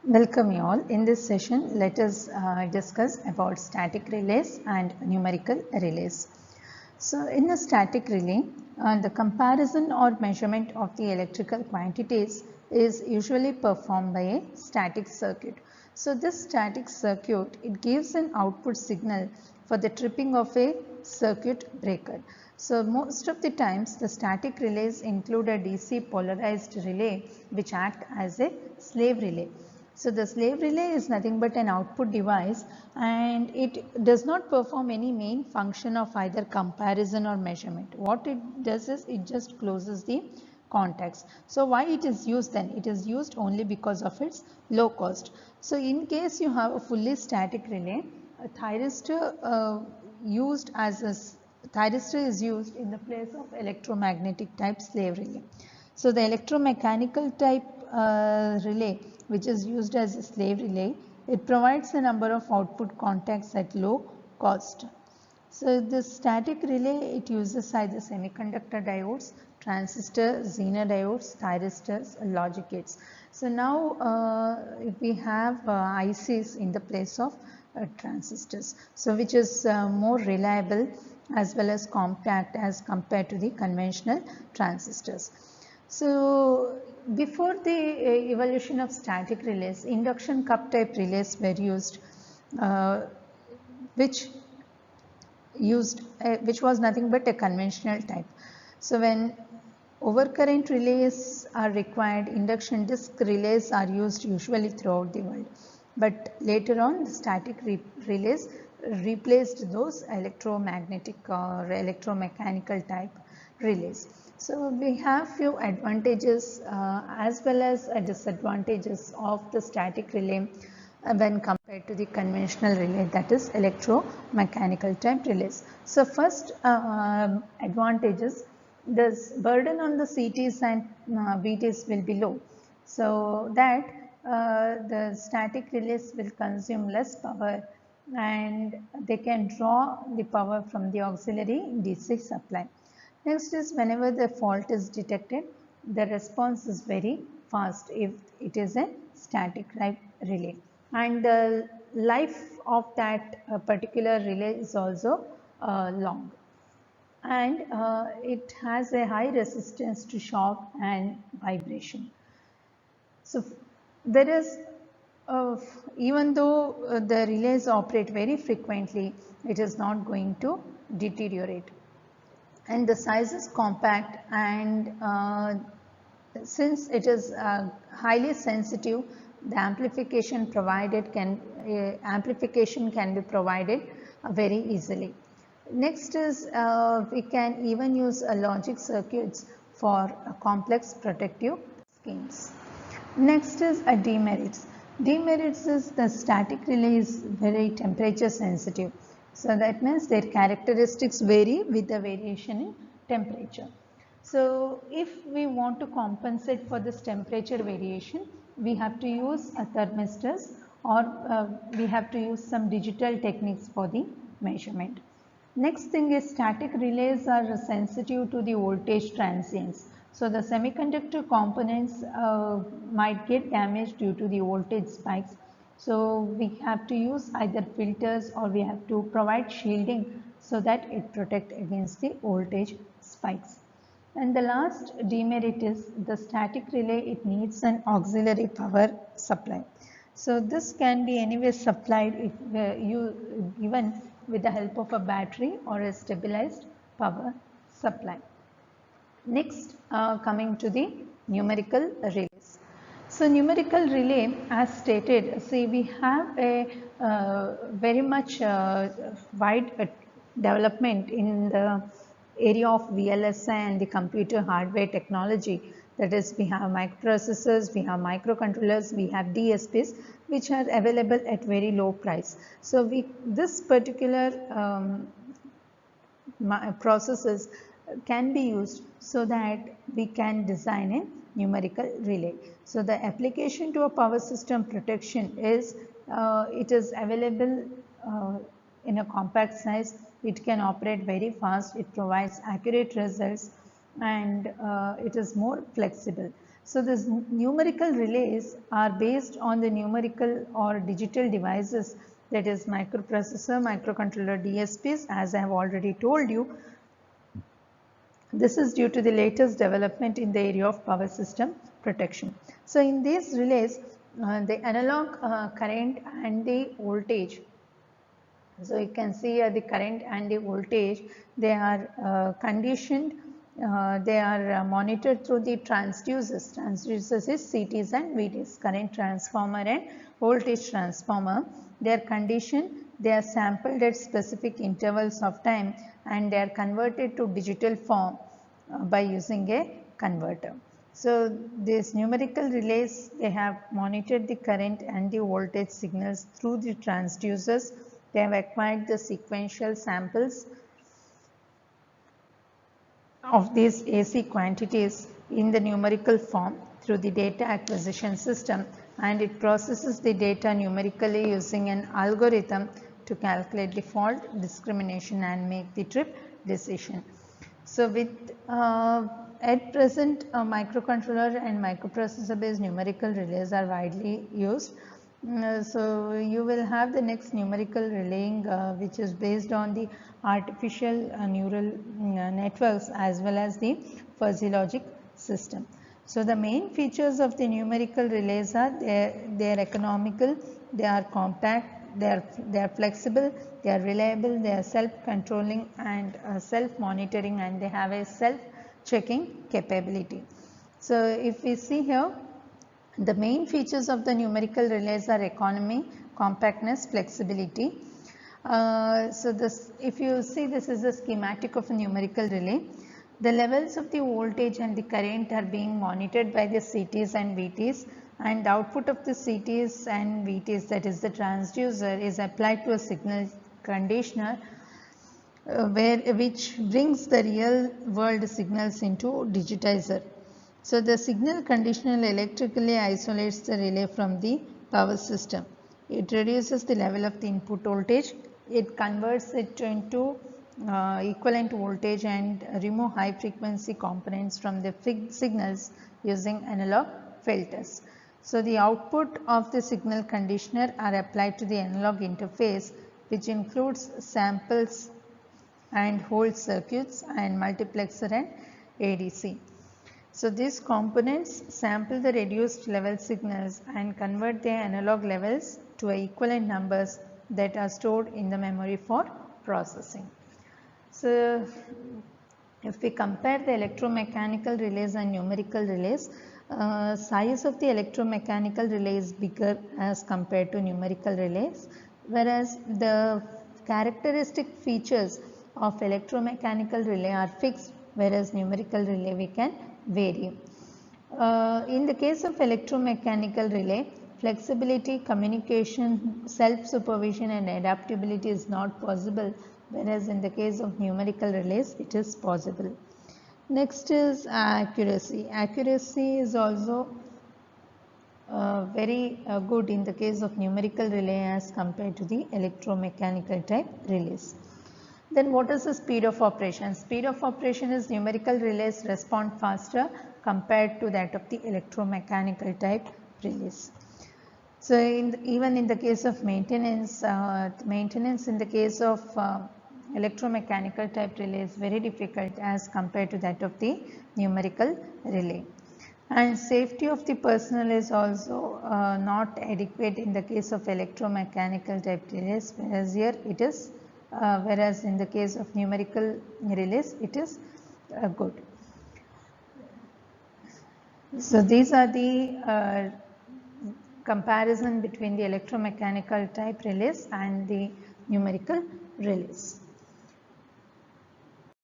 Welcome you all. In this session, let us discuss about static relays and numerical relays. So, in a static relay, the comparison or measurement of the electrical quantities is usually performed by a static circuit. So, this static circuit, it gives an output signal for the tripping of a circuit breaker. So, most of the times the static relays include a DC polarized relay which act as a slave relay. So, the slave relay is nothing but an output device and it does not perform any main function of either comparison or measurement. What it does is it just closes the contacts. So, why it is used then? It is used only because of its low cost. So, in case you have a fully static relay, a thyristor thyristor is used in the place of electromagnetic type slave relay. So, the electromechanical type relay which is used as a slave relay, it provides a number of output contacts at low cost. So, the static relay, it uses either semiconductor diodes, transistors, Zener diodes, thyristors, logic gates. So, now we have ICs in the place of transistors. So, which is more reliable as well as compact as compared to the conventional transistors. So, before the evolution of static relays, induction cup type relays were used, which was nothing but a conventional type. So, when overcurrent relays are required, induction disc relays are used usually throughout the world. But later on, the static relays replaced those electromagnetic or electromechanical type relays. So, we have few advantages as well as disadvantages of the static relay when compared to the conventional relay, that is electromechanical type relays. So, first advantages, this burden on the CTs and VTs will be low. So, that the static relays will consume less power and they can draw the power from the auxiliary DC supply. Next is whenever the fault is detected, the response is very fast if it is a static relay, and the life of that particular relay is also long, and it has a high resistance to shock and vibration. So, there is even though the relays operate very frequently, it is not going to deteriorate, and the size is compact, and since it is highly sensitive, the amplification can be provided very easily. Next is we can even use logic circuits for complex protective schemes. Next is demerits. Demerits is the static relay is very temperature sensitive. So, that means their characteristics vary with the variation in temperature. So, if we want to compensate for this temperature variation, we have to use thermistors, or we have to use some digital techniques for the measurement. Next thing is static relays are sensitive to the voltage transients. So, the semiconductor components might get damaged due to the voltage spikes. So, we have to use either filters or we have to provide shielding so that it protects against the voltage spikes. And the last demerit is the static relay, it needs an auxiliary power supply. So, this can be anyway supplied if given with the help of a battery or a stabilized power supply. Next, coming to the numerical relays. So, numerical relay, as stated, see, we have a very much wide development in the area of VLSI and the computer hardware technology. That is, we have microprocessors, we have microcontrollers, we have DSPs, which are available at very low price. So, this particular processes can be used so that we can design a numerical relay. So the application to a power system protection is it is available in a compact size. It can operate very fast, it provides accurate results, and it is more flexible. So these numerical relays are based on the numerical or digital devices, that is microprocessor, microcontroller, DSPs, as I have already told you. This is due to the latest development in the area of power system protection. So in these relays, the analog current and the voltage, so you can see the current and the voltage, they are conditioned, they are monitored through the transducers. Transducers is CTs and VTs, current transformer and voltage transformer. They are conditioned, they are sampled at specific intervals of time, and they are converted to digital form by using a converter. So these numerical relays, they have monitored the current and the voltage signals through the transducers. They have acquired the sequential samples of these AC quantities in the numerical form through the data acquisition system, and it processes the data numerically using an algorithm to calculate the fault discrimination and make the trip decision. So with at present microcontroller and microprocessor based numerical relays are widely used. So you will have the next numerical relaying which is based on the artificial neural networks as well as the fuzzy logic system. So the main features of the numerical relays are they are economical, they are compact, they are flexible, they are reliable, they are self-controlling and self-monitoring, and they have a self-checking capability. So if we see here, the main features of the numerical relays are economy, compactness, flexibility. So this, if you see, this is a schematic of a numerical relay. The levels of the voltage and the current are being monitored by the CTs and VTs, and the output of the CTs and VTs, that is the transducer, is applied to a signal conditioner which brings the real world signals into digitizer. So the signal conditioner electrically isolates the relay from the power system. It reduces the level of the input voltage. It converts it into equivalent voltage and remove high frequency components from the signals using analog filters. So the output of the signal conditioner are applied to the analog interface, which includes samples and hold circuits and multiplexer and ADC. So these components sample the reduced level signals and convert their analog levels to equivalent numbers that are stored in the memory for processing. So if we compare the electromechanical relays and numerical relays, size of the electromechanical relay is bigger as compared to numerical relays, whereas the characteristic features of electromechanical relay are fixed, whereas numerical relay we can vary. In the case of electromechanical relay, flexibility, communication, self-supervision and adaptability is not possible, whereas in the case of numerical relays it is possible. Next is accuracy. Accuracy is also very good in the case of numerical relay as compared to the electromechanical type relays. Then what is the speed of operation? Speed of operation is numerical relays respond faster compared to that of the electromechanical type relays. So even in the case of maintenance, maintenance in the case of electromechanical type relay is very difficult as compared to that of the numerical relay. And safety of the personnel is also not adequate in the case of electromechanical type relays, whereas here it is whereas in the case of numerical relays it is good. So these are the comparison between the electromechanical type relays and the numerical relays.